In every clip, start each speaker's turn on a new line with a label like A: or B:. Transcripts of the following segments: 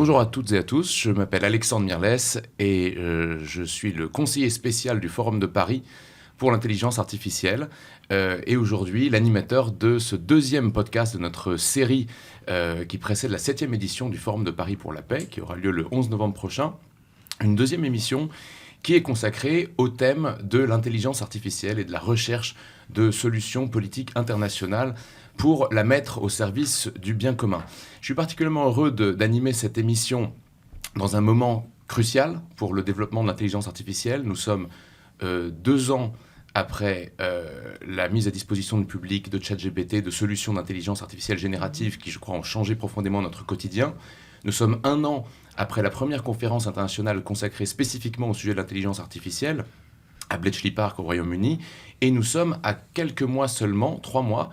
A: Bonjour à toutes et à tous, je m'appelle Alexandre Mirlès et je suis le conseiller spécial du Forum de Paris pour l'intelligence artificielle et aujourd'hui l'animateur de ce deuxième podcast de notre série qui précède la 7e édition du Forum de Paris pour la paix qui aura lieu le 11 novembre prochain. Une deuxième émission qui est consacrée au thème de l'intelligence artificielle et de la recherche de solutions politiques internationales pour la mettre au service du bien commun. Je suis particulièrement heureux d'animer cette émission dans un moment crucial pour le développement de l'intelligence artificielle. Nous sommes 2 ans après la mise à disposition du public de ChatGPT, de solutions d'intelligence artificielle générative qui, je crois, ont changé profondément notre quotidien. Nous sommes 1 an après la première conférence internationale consacrée spécifiquement au sujet de l'intelligence artificielle à Bletchley Park au Royaume-Uni. Et nous sommes à quelques mois seulement, 3 mois,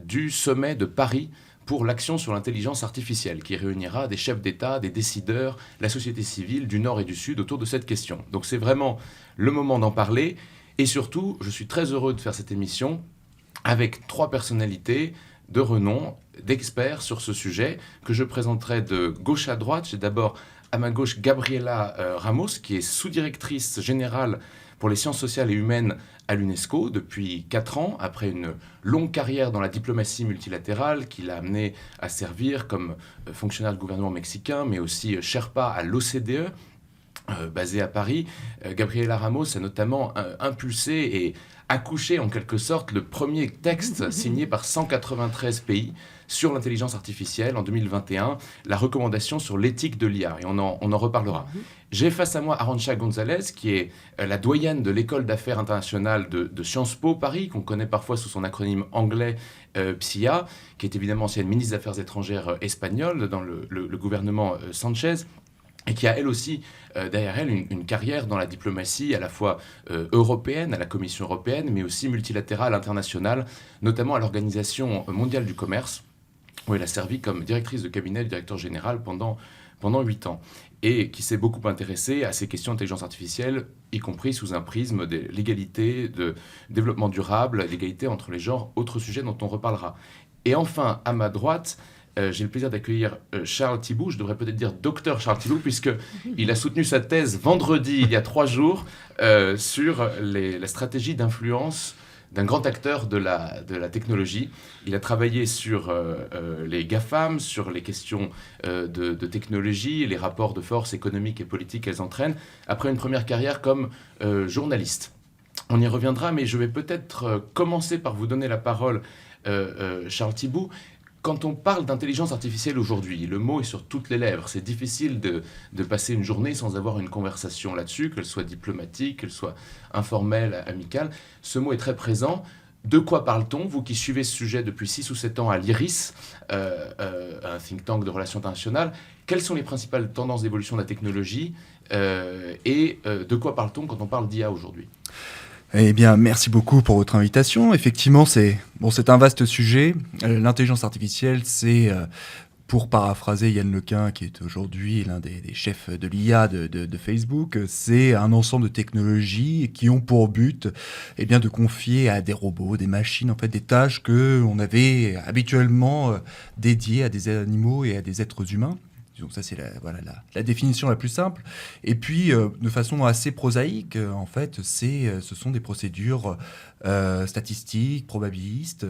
A: du sommet de Paris pour l'action sur l'intelligence artificielle, qui réunira des chefs d'État, des décideurs, la société civile du Nord et du Sud autour de cette question. Donc c'est vraiment le moment d'en parler. Et surtout, je suis très heureux de faire cette émission avec 3 personnalités de renom, d'experts sur ce sujet, que je présenterai de gauche à droite. J'ai d'abord à ma gauche Gabriela Ramos, qui est sous-directrice générale pour les sciences sociales et humaines à l'UNESCO depuis 4 ans, après une longue carrière dans la diplomatie multilatérale qui l'a amené à servir comme fonctionnaire du gouvernement mexicain, mais aussi Sherpa à l'OCDE, basé à Paris. Gabriela Ramos a notamment impulsé et accouché en quelque sorte le premier texte signé par 193 pays sur l'intelligence artificielle en 2021, la recommandation sur l'éthique de l'IA, et on en reparlera. J'ai face à moi Arantxa González, qui est la doyenne de l'école d'affaires internationale de Sciences Po Paris, qu'on connaît parfois sous son acronyme anglais PSIA, qui est évidemment ancienne ministre des Affaires étrangères espagnole dans le gouvernement Sanchez, et qui a elle aussi derrière elle une carrière dans la diplomatie à la fois européenne, à la Commission européenne, mais aussi multilatérale, internationale, notamment à l'Organisation mondiale du commerce, où elle a servi comme directrice de cabinet du directeur général pendant 8 ans, et qui s'est beaucoup intéressée à ces questions d'intelligence artificielle, y compris sous un prisme de l'égalité, de développement durable, l'égalité entre les genres, autre sujet dont on reparlera. Et enfin, à ma droite, j'ai le plaisir d'accueillir Charles Thibault. Je devrais peut-être dire docteur Charles Thibault, puisqu'il a soutenu sa thèse vendredi, il y a 3 jours, sur la stratégie d'influence d'un grand acteur de la technologie. Il a travaillé sur les GAFAM, sur les questions de technologie, les rapports de force économiques et politiques qu'elles entraînent, après une première carrière comme journaliste. On y reviendra, mais je vais peut-être commencer par vous donner la parole, Charles Thibault. Quand on parle d'intelligence artificielle aujourd'hui, le mot est sur toutes les lèvres. C'est difficile de passer une journée sans avoir une conversation là-dessus, qu'elle soit diplomatique, qu'elle soit informelle, amicale. Ce mot est très présent. De quoi parle-t-on, vous qui suivez ce sujet depuis 6 ou 7 ans à l'IRIS, un think tank de relations internationales? Quelles sont les principales tendances d'évolution de la technologie et de quoi parle-t-on quand on parle d'IA aujourd'hui?
B: Eh bien, merci beaucoup pour votre invitation. Effectivement, c'est un vaste sujet. L'intelligence artificielle, c'est, pour paraphraser Yann Lequin, qui est aujourd'hui l'un des chefs de l'IA de Facebook, c'est un ensemble de technologies qui ont pour but de confier à des robots, des machines, en fait, des tâches qu'on avait habituellement dédiées à des animaux et à des êtres humains. Donc ça, c'est la définition la plus simple. Et puis, de façon assez prosaïque, en fait, ce sont des procédures statistiques, probabilistes,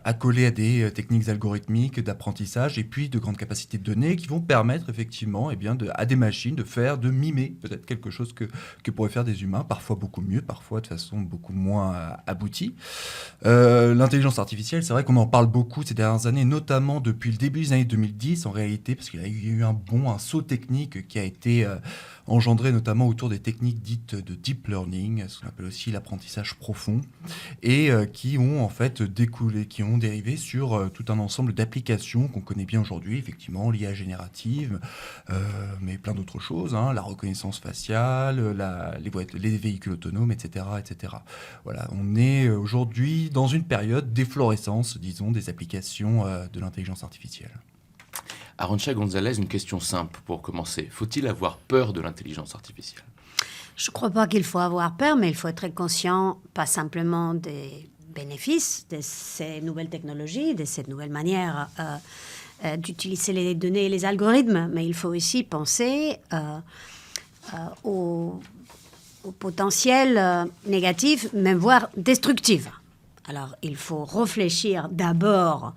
B: accolées à des techniques algorithmiques d'apprentissage et puis de grandes capacités de données qui vont permettre effectivement à des machines de mimer peut-être quelque chose que pourraient faire des humains, parfois beaucoup mieux, parfois de façon beaucoup moins aboutie. L'intelligence artificielle, c'est vrai qu'on en parle beaucoup ces dernières années, notamment depuis le début des années 2010 en réalité, parce qu'il y a eu un saut technique qui a été engendré notamment autour des techniques dites de deep learning, ce qu'on appelle aussi l'apprentissage profond, et qui ont en fait qui ont dérivé sur tout un ensemble d'applications qu'on connaît bien aujourd'hui, effectivement, l'IA générative, mais plein d'autres choses, la reconnaissance faciale, les véhicules autonomes, etc., etc. Voilà, on est aujourd'hui dans une période d'efflorescence, disons, des applications de l'intelligence artificielle.
A: Arantxa González, une question simple pour commencer. Faut-il avoir peur de l'intelligence artificielle?
C: Je ne crois pas qu'il faut avoir peur, mais il faut être conscient, pas simplement des bénéfices de ces nouvelles technologies, de cette nouvelle manière d'utiliser les données et les algorithmes, mais il faut aussi penser au potentiel négatif, même voire destructif. Alors, il faut réfléchir d'abord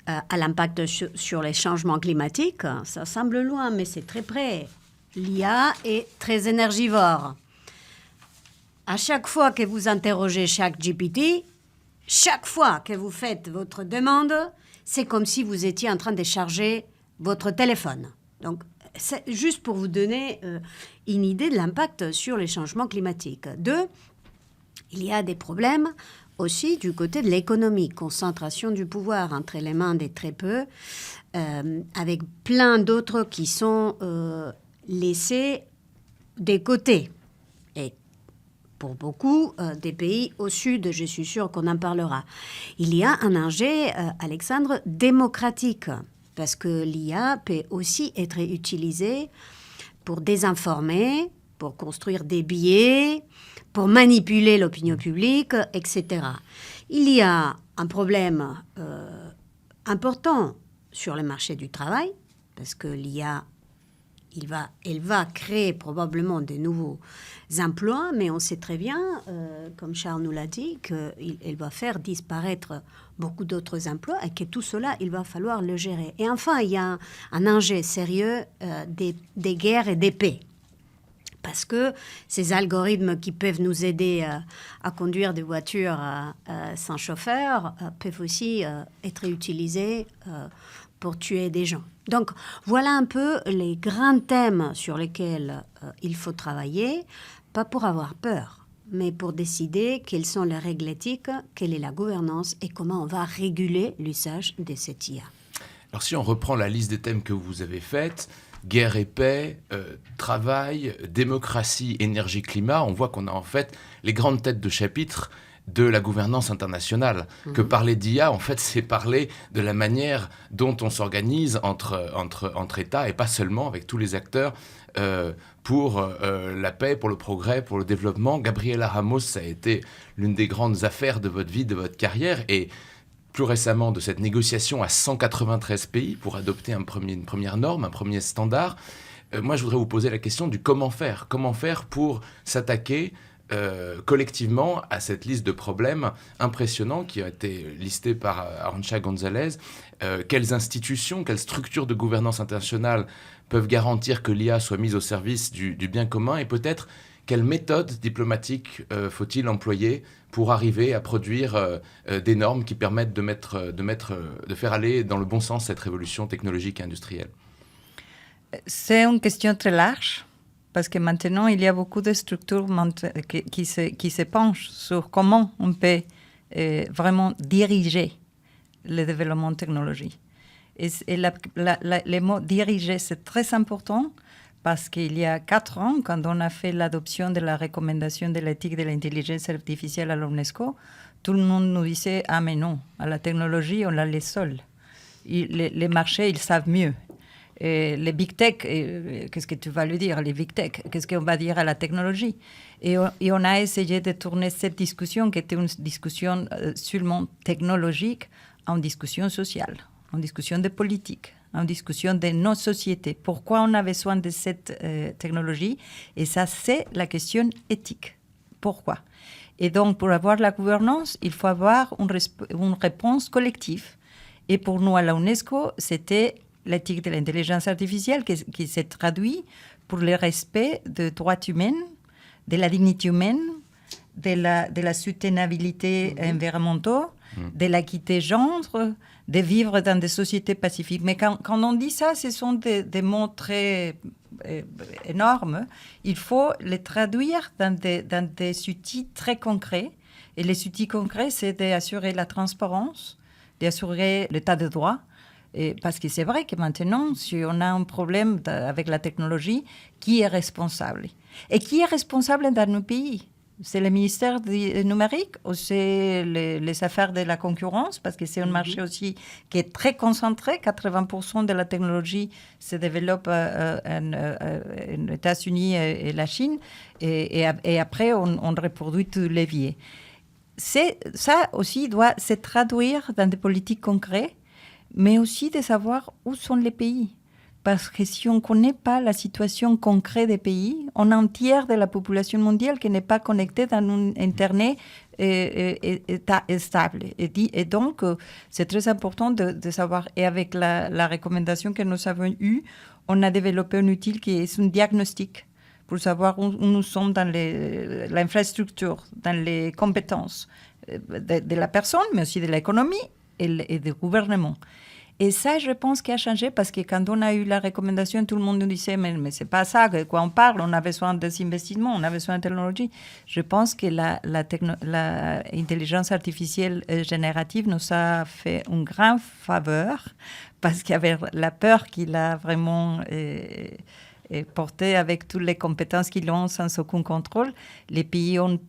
C: à l'impact sur les changements climatiques. Ça semble loin, mais c'est très près. L'IA est très énergivore. À chaque fois que vous interrogez ChatGPT, chaque fois que vous faites votre demande, c'est comme si vous étiez en train de charger votre téléphone. Donc, c'est juste pour vous donner une idée de l'impact sur les changements climatiques. 2, il y a des problèmes aussi du côté de l'économie, concentration du pouvoir entre les mains des très peu, avec plein d'autres qui sont laissés de côté. Et pour beaucoup des pays au sud, je suis sûre qu'on en parlera. Il y a un enjeu, Alexandre, démocratique, parce que l'IA peut aussi être utilisée pour désinformer, pour construire des biais, pour manipuler l'opinion publique, etc. Il y a un problème important sur le marché du travail, parce que l'IA, elle va créer probablement de nouveaux emplois, mais on sait très bien, comme Charles nous l'a dit, qu'elle va faire disparaître beaucoup d'autres emplois et que tout cela, il va falloir le gérer. Et enfin, il y a un enjeu sérieux des guerres et des paix. Parce que ces algorithmes qui peuvent nous aider à conduire des voitures sans chauffeur peuvent aussi être utilisés pour tuer des gens. Donc, voilà un peu les grands thèmes sur lesquels il faut travailler, pas pour avoir peur, mais pour décider quelles sont les règles éthiques, quelle est la gouvernance et comment on va réguler l'usage de cette IA.
A: Alors, si on reprend la liste des thèmes que vous avez faite, guerre et paix, travail, démocratie, énergie, climat, on voit qu'on a en fait les grandes têtes de chapitre de la gouvernance internationale. Que parler d'IA, en fait, c'est parler de la manière dont on s'organise entre États et pas seulement avec tous les acteurs pour la paix, pour le progrès, pour le développement. Gabriela Ramos, ça a été l'une des grandes affaires de votre vie, de votre carrière et plus récemment de cette négociation à 193 pays pour adopter une première norme, un premier standard. Moi, je voudrais vous poser la question du comment faire. Comment faire pour s'attaquer collectivement à cette liste de problèmes impressionnants qui a été listée par Arantxa González. Quelles institutions, quelles structures de gouvernance internationale peuvent garantir que l'IA soit mise au service du bien commun et peut-être quelles méthodes diplomatiques faut-il employer pour arriver à produire des normes qui permettent de faire aller dans le bon sens cette révolution technologique et industrielle?
D: C'est une question très large, parce que maintenant, il y a beaucoup de structures qui se penchent sur comment on peut vraiment diriger le développement de technologie. Et le mot « diriger », c'est très important, parce qu'il y a 4 ans, quand on a fait l'adoption de la recommandation de l'éthique de l'intelligence artificielle à l'UNESCO, tout le monde nous disait « Ah mais non, à la technologie, on la laisse seule. Les marchés, ils savent mieux. Et les big tech, qu'est-ce que tu vas lui dire, les big tech? Qu'est-ce qu'on va dire à la technologie? Et on a essayé de tourner cette discussion, qui était une discussion seulement technologique, en discussion sociale, en discussion de politique, en discussion de nos sociétés. Pourquoi on a besoin de cette technologie? Et ça, c'est la question éthique. Pourquoi? Et donc, pour avoir la gouvernance, il faut avoir une réponse collective. Et pour nous, à la UNESCO, c'était l'éthique de l'intelligence artificielle qui s'est traduit pour le respect des droits humains, de la dignité humaine, de la soutenabilité environnementale, de l'équité genre, de vivre dans des sociétés pacifiques. Mais quand on dit ça, ce sont des mots très énormes. Il faut les traduire dans des outils très concrets. Et les outils concrets, c'est d'assurer la transparence, d'assurer l'état de droit. Parce que c'est vrai que maintenant, si on a un problème avec la technologie, qui est responsable? Et qui est responsable dans nos pays? C'est le ministère du numérique ou c'est les affaires de la concurrence? Parce que c'est un marché aussi qui est très concentré. 80% de la technologie se développe aux États-Unis et la Chine. Et après, on reproduit tous les leviers. Ça aussi doit se traduire dans des politiques concrètes. mais aussi de savoir où sont les pays. Parce que si on ne connaît pas la situation concrète des pays, on a un tiers de la population mondiale qui n'est pas connectée dans un Internet stable. Et donc, c'est très important de savoir. Et avec la recommandation que nous avons eue, on a développé un outil qui est un diagnostic pour savoir où nous sommes dans l'infrastructure, dans les compétences de la personne, mais aussi de l'économie et du gouvernement. Et ça, je pense qu'il a changé parce que quand on a eu la recommandation, tout le monde nous disait mais c'est pas ça de quoi on parle, on a besoin des investissements, on a besoin de technologie. Je pense que l'intelligence artificielle générative nous a fait une grande faveur parce qu'il y avait la peur qu'il a vraiment portée avec toutes les compétences qu'ils ont sans aucun contrôle. Les pays ont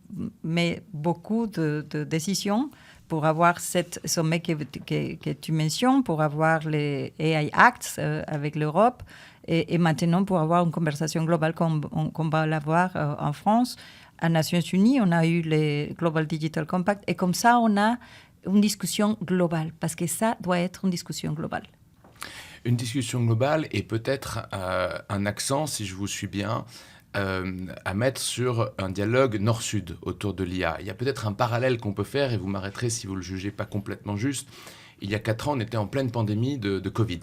D: mis beaucoup de décisions pour avoir cette sommet que tu mentionnes, pour avoir les AI Acts avec l'Europe, et maintenant pour avoir une conversation globale comme on va l'avoir en France. À Nations Unies, on a eu le Global Digital Compact, et comme ça, on a une discussion globale, parce que ça doit être une discussion globale.
A: Une discussion globale et peut-être un accent, si je vous suis bien, à mettre sur un dialogue nord-sud autour de l'IA. Il y a peut-être un parallèle qu'on peut faire, et vous m'arrêterez si vous ne le jugez pas complètement juste. Il y a 4 ans, on était en pleine pandémie de Covid.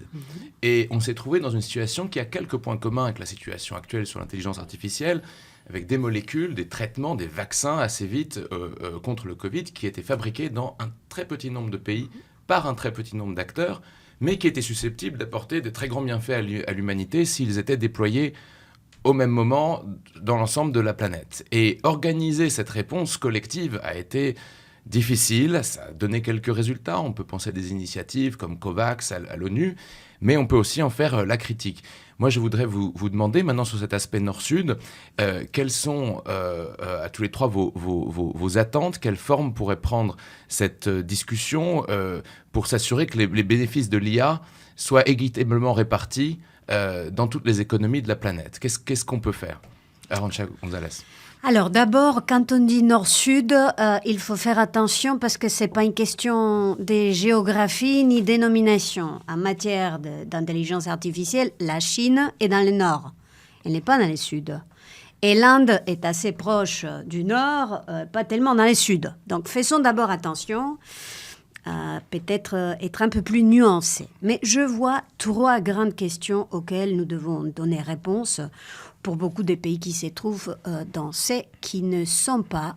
A: Et on s'est trouvé dans une situation qui a quelques points communs avec la situation actuelle sur l'intelligence artificielle, avec des molécules, des traitements, des vaccins assez vite contre le Covid qui étaient fabriqués dans un très petit nombre de pays par un très petit nombre d'acteurs, mais qui étaient susceptibles d'apporter de très grands bienfaits à l'humanité s'ils étaient déployés au même moment dans l'ensemble de la planète. Et organiser cette réponse collective a été difficile, ça a donné quelques résultats. On peut penser à des initiatives comme COVAX à l'ONU, mais on peut aussi en faire la critique. Moi, je voudrais vous demander maintenant sur cet aspect nord-sud, quelles sont à tous les trois vos attentes, quelle forme pourrait prendre cette discussion pour s'assurer que les bénéfices de l'IA soient équitablement répartis dans toutes les économies de la planète. Qu'est-ce qu'on peut faire? Arantxa González.
C: Alors d'abord, quand on dit nord-sud, il faut faire attention parce que ce n'est pas une question de géographie ni de dénomination. En matière d'intelligence artificielle, la Chine est dans le nord, elle n'est pas dans le sud. Et l'Inde est assez proche du nord, pas tellement dans le sud. Donc faisons d'abord attention. Peut-être être un peu plus nuancé. Mais je vois 3 grandes questions auxquelles nous devons donner réponse pour beaucoup de pays qui se trouvent dans ces qui ne sont pas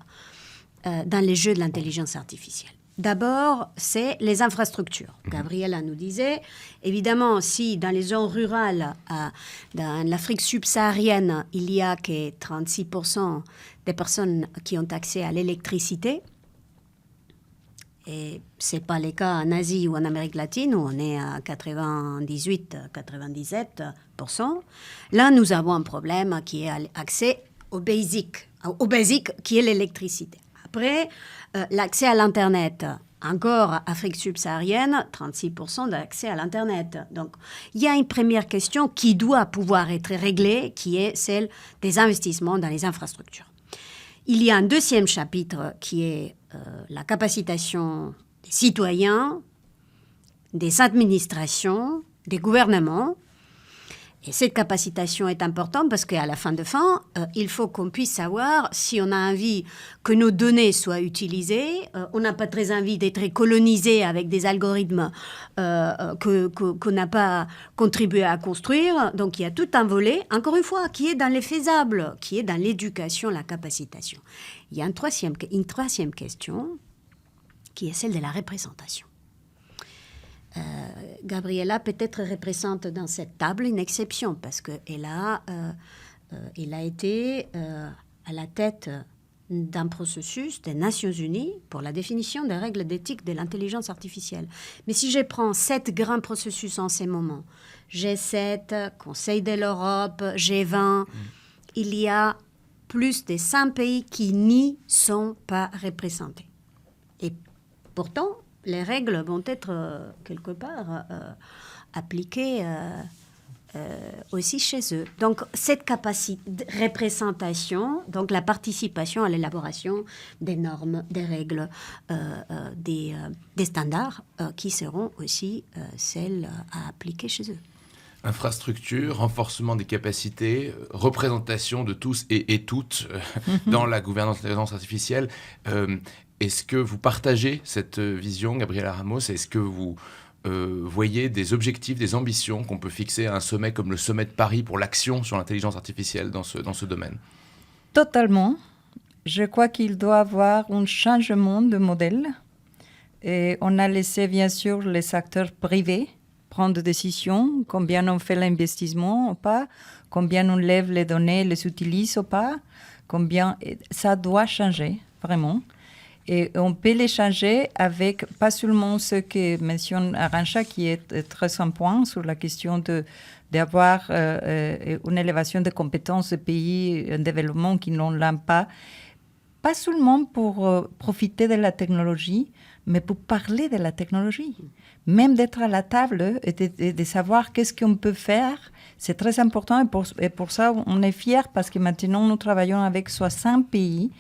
C: dans les jeux de l'intelligence artificielle. D'abord, c'est les infrastructures. Gabriela nous disait, évidemment, si dans les zones rurales, dans l'Afrique subsaharienne, il y a que 36% des personnes qui ont accès à l'électricité, et ce n'est pas le cas en Asie ou en Amérique latine, où on est à 98-97%. Là, nous avons un problème qui est l'accès au basic qui est l'électricité. Après, l'accès à l'Internet. Encore, Afrique subsaharienne, 36% d'accès à l'Internet. Donc, il y a une première question qui doit pouvoir être réglée, qui est celle des investissements dans les infrastructures. Il y a un deuxième chapitre qui est la capacitation des citoyens, des administrations, des gouvernements. Et cette capacitation est importante parce qu'à la fin de fin, il faut qu'on puisse savoir si on a envie que nos données soient utilisées. On n'a pas très envie d'être colonisé avec des algorithmes qu'on n'a pas contribué à construire. Donc il y a tout un volet, encore une fois, qui est dans les faisables, qui est dans l'éducation, la capacitation. Il y a une troisième question qui est celle de la représentation. Gabriela peut-être représente dans cette table une exception parce qu'elle a été à la tête d'un processus des Nations Unies pour la définition des règles d'éthique de l'intelligence artificielle. Mais si je prends 7 grands processus en ces moments, G7, Conseil de l'Europe, G20, il y a plus de 100 pays qui n'y sont pas représentés. Et pourtant, les règles vont être quelque part appliquées aussi chez eux. Donc, cette capacité de représentation, donc la participation à l'élaboration des normes, des règles, des standards qui seront aussi celles à appliquer chez eux.
A: Infrastructure, renforcement des capacités, représentation de tous et toutes dans la gouvernance de l'intelligence artificielle. Est-ce que vous partagez cette vision, Gabriela Ramos? Est-ce que vous voyez des objectifs, des ambitions qu'on peut fixer à un sommet comme le sommet de Paris pour l'action sur l'intelligence artificielle dans ce domaine?
D: Totalement. Je crois qu'il doit y avoir un changement de modèle. Et on a laissé bien sûr les acteurs privés prendre des décisions, combien on fait l'investissement ou pas, combien on lève les données, les utilise ou pas, combien ça doit changer vraiment. Et on peut les changer avec pas seulement ce que mentionne Arantxa, qui est très en point sur la question d'avoir une élévation des compétences des pays en développement qui n'ont l'ont pas seulement pour profiter de la technologie, mais pour parler de la technologie. Même d'être à la table et de savoir qu'est-ce qu'on peut faire, c'est très important. Et pour ça, on est fiers parce que maintenant, nous travaillons avec 60 pays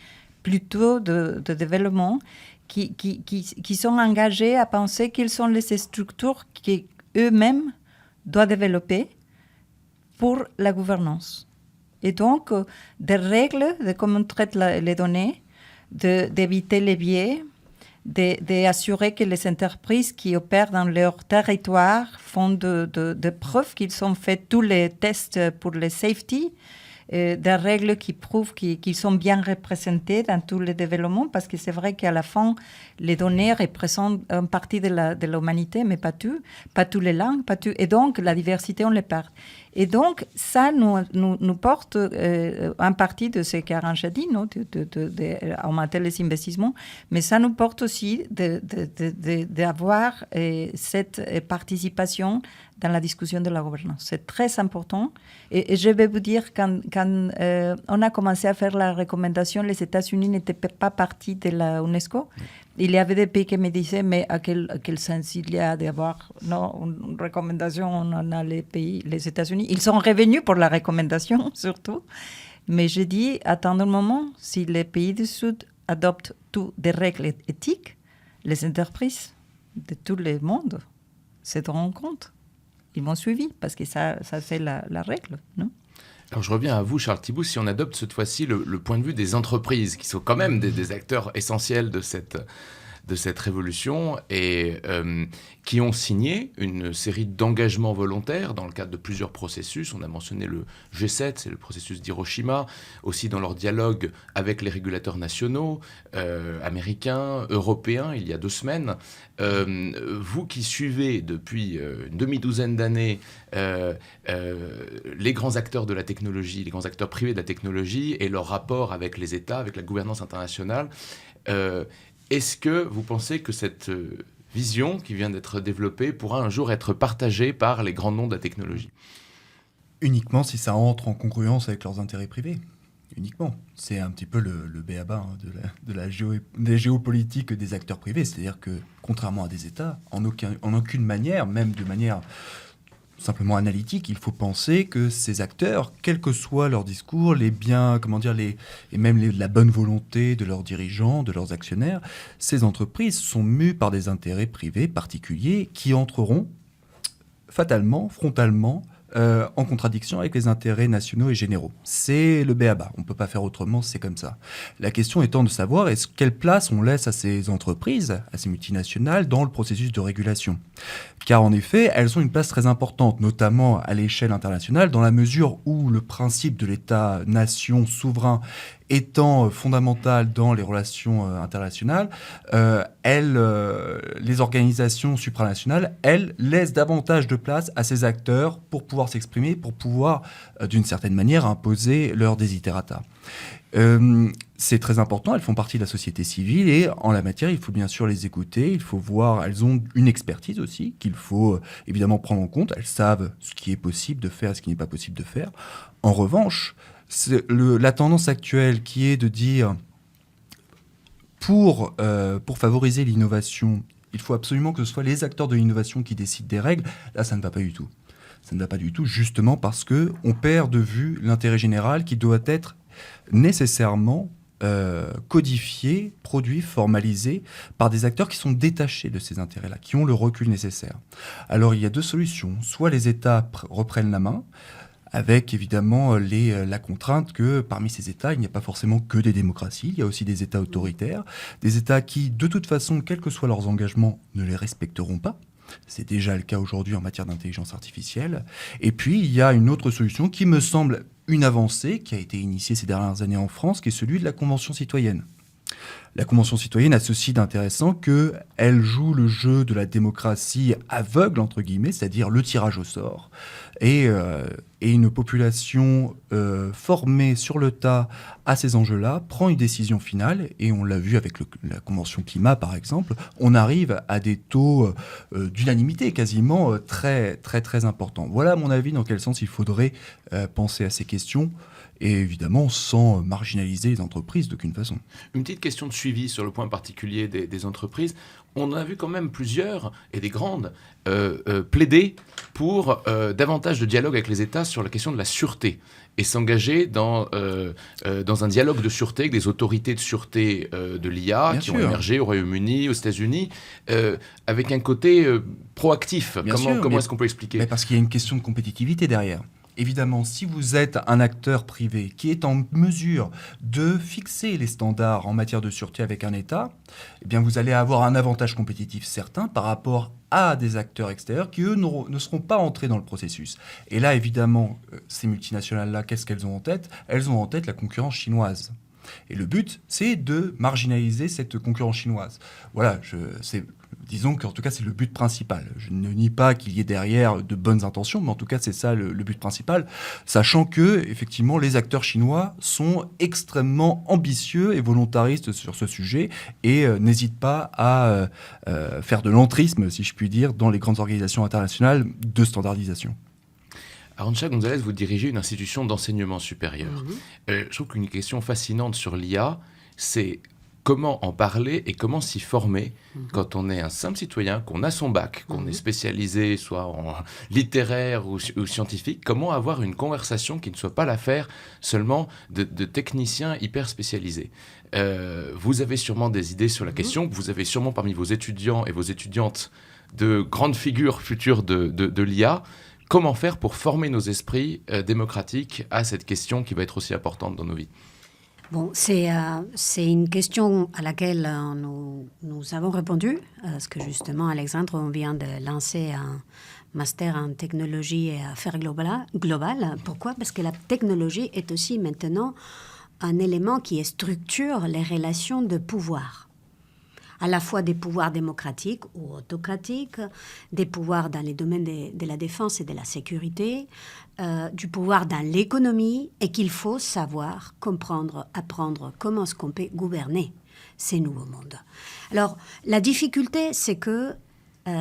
D: plutôt de développement qui sont engagés à penser quelles sont les structures qu'eux-mêmes doivent développer pour la gouvernance. Et donc, des règles de comment on traite les données, d'éviter les biais, d'assurer que les entreprises qui opèrent dans leur territoire font de preuves qu'ils ont fait tous les tests pour les safety, des règles qui prouvent qu'ils sont bien représentés dans tous les développements, parce que c'est vrai qu'à la fin, les données représentent une partie de l'humanité, mais pas toutes les langues, et donc la diversité, on les perd. Et donc, ça nous porte en partie de ce qu'Arantxa dit, non, d'augmenter les investissements, mais ça nous porte aussi d'avoir cette participation dans la discussion de la gouvernance. C'est très important. Et je vais vous dire, quand on a commencé à faire la recommandation, les États-Unis n'étaient pas partie de la UNESCO. Il y avait des pays qui me disaient, mais à quel sens il y a d'avoir une recommandation? On a les États-Unis. Ils sont revenus pour la recommandation, surtout. Mais j'ai dit, attendez un moment, si les pays du Sud adoptent des règles éthiques, les entreprises de tout le monde se rendront compte. Ils m'ont suivi, parce que ça c'est la règle, non?
A: Alors je reviens à vous, Charles Thibault, si on adopte cette fois-ci le point de vue des entreprises, qui sont quand même des acteurs essentiels de cette révolution et qui ont signé une série d'engagements volontaires dans le cadre de plusieurs processus. On a mentionné le G7, c'est le processus d'Hiroshima, aussi dans leur dialogue avec les régulateurs nationaux, américains, européens, il y a 2 semaines. Vous qui suivez depuis une demi-douzaine d'années les grands acteurs de la technologie, les grands acteurs privés de la technologie et leur rapport avec les États, avec la gouvernance internationale, est-ce que vous pensez que cette vision qui vient d'être développée pourra un jour être partagée par les grands noms de la technologie?
B: Uniquement si ça entre en congruence avec leurs intérêts privés. Uniquement. C'est un petit peu le b.a.-ba des géopolitiques des acteurs privés. C'est-à-dire que, contrairement à des États, en aucune manière, même de manière simplement analytique, il faut penser que ces acteurs, quel que soit leur discours, les biens, et même la bonne volonté de leurs dirigeants, de leurs actionnaires, ces entreprises sont mues par des intérêts privés particuliers qui entreront fatalement, frontalement, en contradiction avec les intérêts nationaux et généraux. C'est le b.a.-ba. On ne peut pas faire autrement, c'est comme ça. La question étant de savoir quelle place on laisse à ces entreprises, à ces multinationales, dans le processus de régulation. Car en effet, elles ont une place très importante, notamment à l'échelle internationale, dans la mesure où le principe de l'État-nation souverain étant fondamental dans les relations internationales, les organisations supranationales, elles, laissent davantage de place à ces acteurs pour pouvoir s'exprimer, pour pouvoir, d'une certaine manière, imposer leurs desiderata. C'est très important, elles font partie de la société civile et en la matière, il faut bien sûr les écouter, il faut voir, elles ont une expertise aussi qu'il faut évidemment prendre en compte, elles savent ce qui est possible de faire et ce qui n'est pas possible de faire. En revanche, la tendance actuelle qui est de dire pour favoriser l'innovation, il faut absolument que ce soit les acteurs de l'innovation qui décident des règles, là ça ne va pas du tout. Ça ne va pas du tout, justement parce qu'on perd de vue l'intérêt général qui doit être nécessairement codifié, produit, formalisé par des acteurs qui sont détachés de ces intérêts-là, qui ont le recul nécessaire. Alors il y a deux solutions. Soit les États reprennent la main, avec évidemment la contrainte que parmi ces États, il n'y a pas forcément que des démocraties, il y a aussi des États autoritaires, des États qui, de toute façon, quels que soient leurs engagements, ne les respecteront pas. C'est déjà le cas aujourd'hui en matière d'intelligence artificielle. Et puis, il y a une autre solution qui me semble une avancée, qui a été initiée ces dernières années en France, qui est celui de la Convention citoyenne. La Convention citoyenne a ceci d'intéressant qu'elle joue le jeu de la démocratie aveugle, entre guillemets, c'est-à-dire le tirage au sort. Et une population formée sur le tas à ces enjeux-là prend une décision finale. Et on l'a vu avec la Convention climat, par exemple, on arrive à des taux d'unanimité quasiment très, très, très importants. Voilà, à mon avis, dans quel sens il faudrait penser à ces questions. Et évidemment, sans marginaliser les entreprises d'aucune façon.
A: Une petite question de suivi sur le point particulier des entreprises. On a vu quand même plusieurs, et des grandes, plaider pour davantage de dialogue avec les États sur la question de la sûreté et s'engager dans un dialogue de sûreté avec des autorités de sûreté de l'IA
B: Bien
A: qui
B: sûr.
A: ont émergé au Royaume-Uni, aux États-Unis, avec un côté proactif.
B: Bien
A: Comment
B: sûr,
A: est-ce qu'on peut expliquer?
B: Mais parce qu'il y a une question de compétitivité derrière. Évidemment, si vous êtes un acteur privé qui est en mesure de fixer les standards en matière de sûreté avec un État, eh bien vous allez avoir un avantage compétitif certain par rapport à des acteurs extérieurs qui, eux, ne seront pas entrés dans le processus. Et là, évidemment, ces multinationales-là, qu'est-ce qu'elles ont en tête? Elles ont en tête la concurrence chinoise. Et le but, c'est de marginaliser cette concurrence chinoise. Voilà, disons qu'en tout cas, c'est le but principal. Je ne nie pas qu'il y ait derrière de bonnes intentions, mais en tout cas, c'est ça le but principal, sachant que, effectivement, les acteurs chinois sont extrêmement ambitieux et volontaristes sur ce sujet et n'hésitent pas à faire de l'entrisme, si je puis dire, dans les grandes organisations internationales de standardisation.
A: Arantxa González, vous dirigez une institution d'enseignement supérieur. Je trouve qu'une question fascinante sur l'IA, c'est comment en parler et comment s'y former quand on est un simple citoyen, qu'on a son bac, qu'on est spécialisé soit en littéraire ou scientifique, comment avoir une conversation qui ne soit pas l'affaire seulement de techniciens hyper spécialisés. Vous avez sûrement des idées sur la question, vous avez sûrement parmi vos étudiants et vos étudiantes de grandes figures futures de l'IA. Comment faire pour former nos esprits démocratiques à cette question qui va être aussi importante dans nos vies?
C: Bon, c'est une question à laquelle nous avons répondu, parce que justement, Alexandre, on vient de lancer un master en technologie et affaires globales. Pourquoi? Parce que la technologie est aussi maintenant un élément qui structure les relations de pouvoir. À la fois des pouvoirs démocratiques ou autocratiques, des pouvoirs dans les domaines de la défense et de la sécurité, du pouvoir dans l'économie, et qu'il faut savoir, comprendre, apprendre comment est-ce qu'on peut gouverner ces nouveaux mondes. Alors, la difficulté, c'est que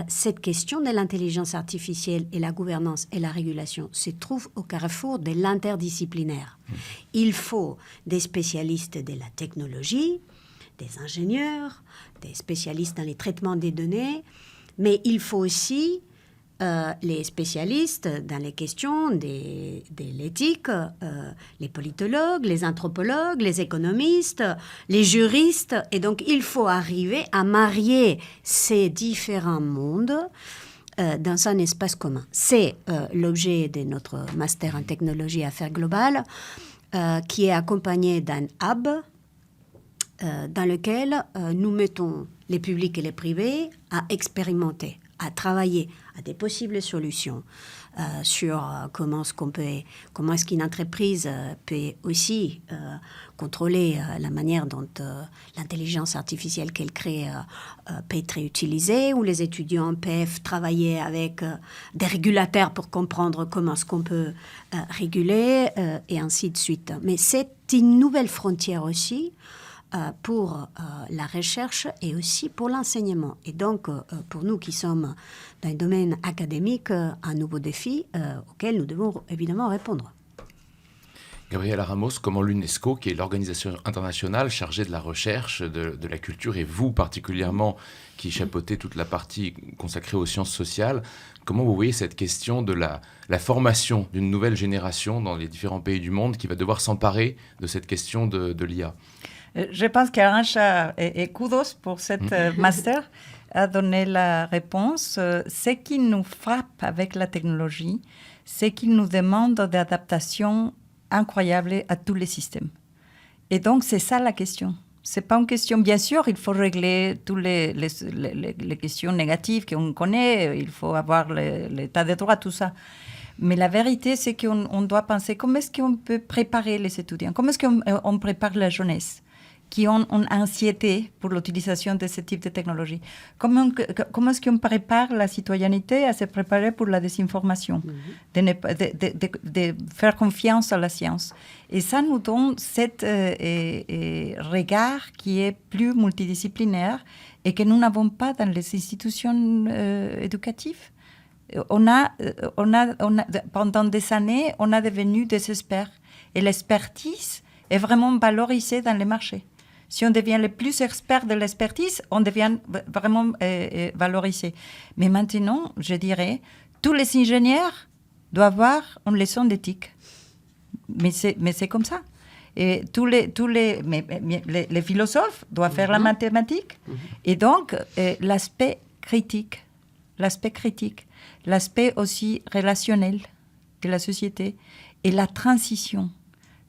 C: cette question de l'intelligence artificielle et la gouvernance et la régulation se trouve au carrefour de l'interdisciplinaire. Il faut des spécialistes de la technologie, des ingénieurs, des spécialistes dans les traitements des données, mais il faut aussi les spécialistes dans les questions de l'éthique, les politologues, les anthropologues, les économistes, les juristes. Et donc, il faut arriver à marier ces différents mondes dans un espace commun. C'est l'objet de notre master en technologie et affaires globales, qui est accompagné d'un hub dans lequel nous mettons les publics et les privés à expérimenter, à travailler à des possibles solutions sur comment est-ce qu'une entreprise peut aussi contrôler la manière dont l'intelligence artificielle qu'elle crée peut être utilisée, où les étudiants peuvent travailler avec des régulateurs pour comprendre comment est-ce qu'on peut réguler, et ainsi de suite. Mais c'est une nouvelle frontière aussi pour la recherche et aussi pour l'enseignement. Et donc, pour nous qui sommes dans un domaine académique, un nouveau défi auquel nous devons évidemment répondre.
A: Gabriela Ramos, comment l'UNESCO, qui est l'organisation internationale chargée de la recherche, de la culture, et vous particulièrement, qui chapeautez toute la partie consacrée aux sciences sociales, comment vous voyez cette question de la formation d'une nouvelle génération dans les différents pays du monde qui va devoir s'emparer de cette question de l'IA?
D: Je pense qu'Arantxa et kudos pour cette master a donné la réponse. Ce qui nous frappe avec la technologie, c'est qu'il nous demande d'adaptation incroyable à tous les systèmes. Et donc, c'est ça la question. Ce n'est pas une question... Bien sûr, il faut régler toutes les questions négatives qu'on connaît. Il faut avoir l'état de droit, tout ça. Mais la vérité, c'est qu'on doit penser comment est-ce qu'on peut préparer les étudiants, comment est-ce qu'on prépare la jeunesse qui ont une anxiété pour l'utilisation de ce type de technologie. Comment est-ce qu'on prépare la citoyenneté à se préparer pour la désinformation, de faire confiance à la science. Et ça nous donne cet regard qui est plus multidisciplinaire et que nous n'avons pas dans les institutions éducatives. Pendant des années, on a devenu des experts. Et l'expertise est vraiment valorisée dans les marchés. Si on devient le plus expert de l'expertise, on devient vraiment valorisé. Mais maintenant, je dirais, tous les ingénieurs doivent avoir une leçon d'éthique. Mais c'est comme ça. Et les philosophes doivent faire la mathématique. Et donc, l'aspect critique, l'aspect aussi relationnel de la société et la transition.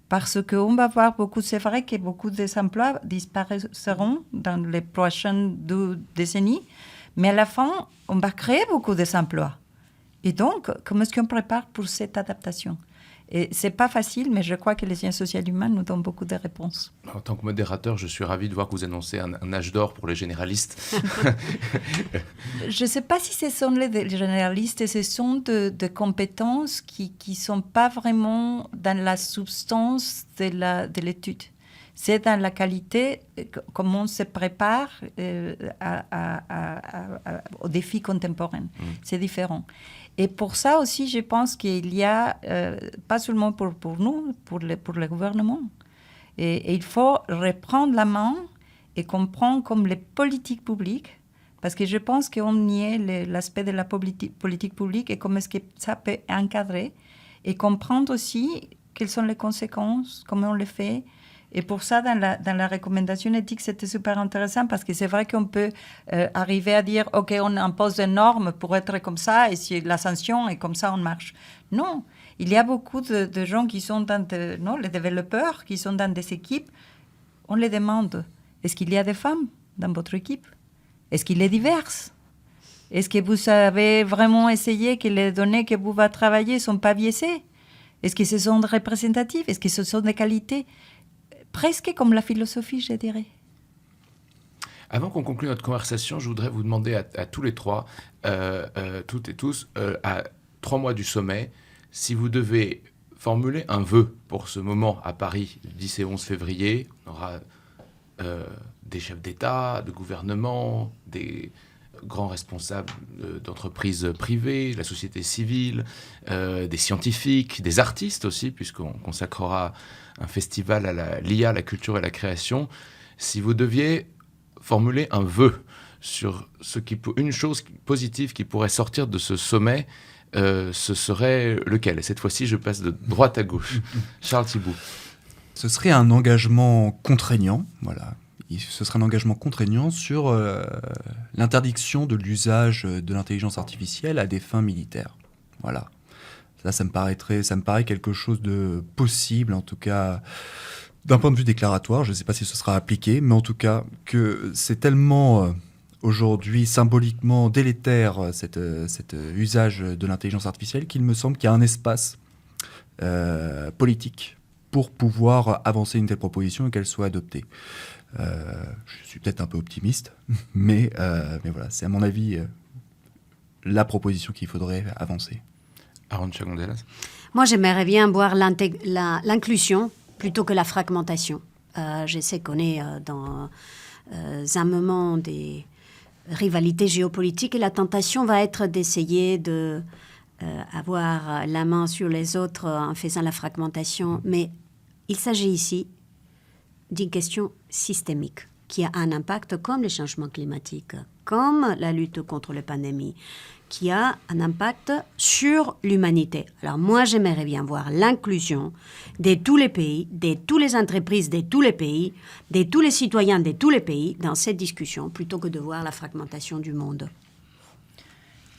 D: Parce qu'on va voir c'est vrai que beaucoup des emplois disparaîtront dans les prochaines 2 décennies, mais à la fin, on va créer beaucoup d'emplois. Et donc, comment est-ce qu'on prépare pour cette adaptation? Et ce n'est pas facile, mais je crois que les sciences sociales humaines nous donnent beaucoup de réponses.
A: En tant que modérateur, je suis ravi de voir que vous annoncez un âge d'or pour les généralistes.
D: Je ne sais pas si ce sont les généralistes, ce sont de compétences qui ne sont pas vraiment dans la substance de l'étude. C'est dans la qualité, comment on se prépare aux défis contemporains. C'est différent. Et pour ça aussi, je pense qu'il y a, pas seulement pour nous, pour le gouvernement, et il faut reprendre la main et comprendre comme les politiques publiques, parce que je pense qu'on niait l'aspect de la politique publique et comment est-ce que ça peut encadrer, et comprendre aussi quelles sont les conséquences, comment on le fait. Et pour ça, dans la recommandation éthique, c'était super intéressant parce que c'est vrai qu'on peut arriver à dire « Ok, on impose des normes pour être comme ça et si la sanction est comme ça, on marche. » Non, il y a beaucoup de gens qui sont les développeurs, qui sont dans des équipes. On les demande « Est-ce qu'il y a des femmes dans votre équipe? Est-ce qu'il est divers? Est-ce que vous avez vraiment essayé que les données que vous va travailler ne sont pas biaisées? Est-ce que ce sont représentatives? Est-ce que ce sont des qualités ?» Presque comme la philosophie, je dirais.
A: Avant qu'on conclue notre conversation, je voudrais vous demander à tous les trois, toutes et tous, à 3 mois du sommet, si vous devez formuler un vœu pour ce moment à Paris, le 10 et 11 février. On aura des chefs d'État, de gouvernement, des grands responsables d'entreprises privées, la société civile, des scientifiques, des artistes aussi, puisqu'on consacrera un festival à l'IA, la culture et la création. Si vous deviez formuler un vœu sur une chose positive qui pourrait sortir de ce sommet, ce serait lequel? Et cette fois-ci, je passe de droite à gauche. Charles Thibault.
B: Ce serait un engagement contraignant, voilà. Ce serait un engagement contraignant sur l'interdiction de l'usage de l'intelligence artificielle à des fins militaires. Voilà. Ça me paraît quelque chose de possible, en tout cas d'un point de vue déclaratoire. Je ne sais pas si ce sera appliqué, mais en tout cas que c'est tellement aujourd'hui symboliquement délétère cet usage de l'intelligence artificielle qu'il me semble qu'il y a un espace politique pour pouvoir avancer une telle proposition et qu'elle soit adoptée. Je suis peut-être un peu optimiste, mais voilà, c'est à mon avis la proposition qu'il faudrait avancer.
A: Arantxa González.
C: Moi, j'aimerais bien voir l'inclusion plutôt que la fragmentation. Je sais qu'on est dans un moment des rivalités géopolitiques et la tentation va être d'essayer de avoir la main sur les autres en faisant la fragmentation. Mais Il s'agit ici d'une question systémique qui a un impact comme les changements climatiques, comme la lutte contre les pandémies, qui a un impact sur l'humanité. Alors moi, j'aimerais bien voir l'inclusion de tous les pays, de toutes les entreprises de tous les pays, de tous les citoyens de tous les pays dans cette discussion, plutôt que de voir la fragmentation du monde.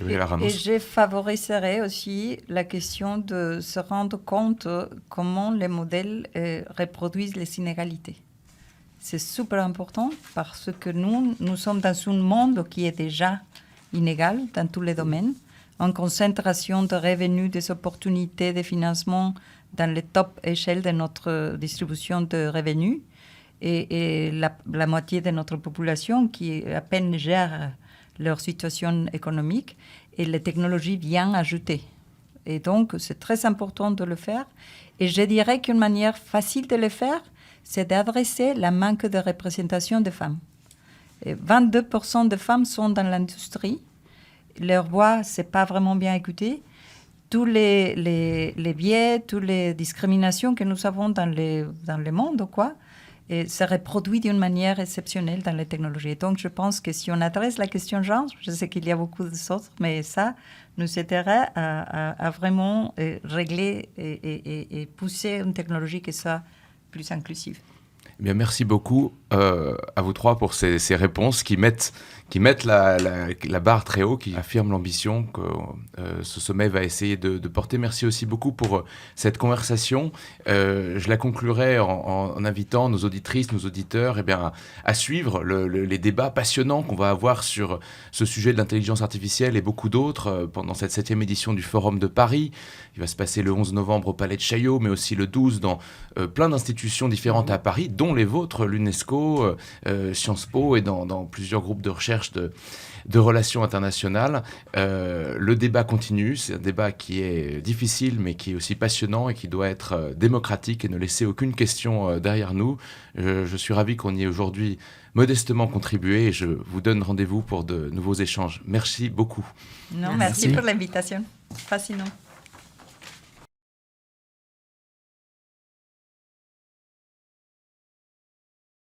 D: Et je favoriserais aussi la question de se rendre compte comment les modèles reproduisent les inégalités. C'est super important parce que nous sommes dans un monde qui est déjà inégal dans tous les domaines, en concentration de revenus, des opportunités de financement dans les top échelles de notre distribution de revenus et la moitié de notre population qui à peine gère leur situation économique et les technologies viennent ajouter. Et donc, c'est très important de le faire. Et je dirais qu'une manière facile de le faire, c'est d'adresser la manque de représentation des femmes. Et 22% de femmes sont dans l'industrie. Leur voix, ce n'est pas vraiment bien écoutée. Tous les biais, toutes les discriminations que nous avons dans le monde, quoi, et se reproduit d'une manière exceptionnelle dans les technologies. Donc, je pense que si on adresse la question genre, je sais qu'il y a beaucoup d'autres, mais ça nous aiderait à vraiment régler et pousser une technologie qui soit plus inclusive.
A: Eh bien, merci beaucoup à vous trois pour ces réponses qui mettent la barre très haut, qui affirment l'ambition que ce sommet va essayer de porter. Merci aussi beaucoup pour cette conversation. Je la conclurai en invitant nos auditrices, nos auditeurs à suivre les débats passionnants qu'on va avoir sur ce sujet de l'intelligence artificielle et beaucoup d'autres pendant cette 7e édition du Forum de Paris. Il va se passer le 11 novembre au Palais de Chaillot, mais aussi le 12 dans plein d'institutions différentes à Paris, dont les vôtres, l'UNESCO, Sciences Po et dans plusieurs groupes de recherche de relations internationales. Le débat continue, c'est un débat qui est difficile mais qui est aussi passionnant et qui doit être démocratique et ne laisser aucune question derrière nous. Je suis ravi qu'on y ait aujourd'hui modestement contribué et je vous donne rendez-vous pour de nouveaux échanges. Merci beaucoup.
D: Non, merci pour l'invitation. Fascinant.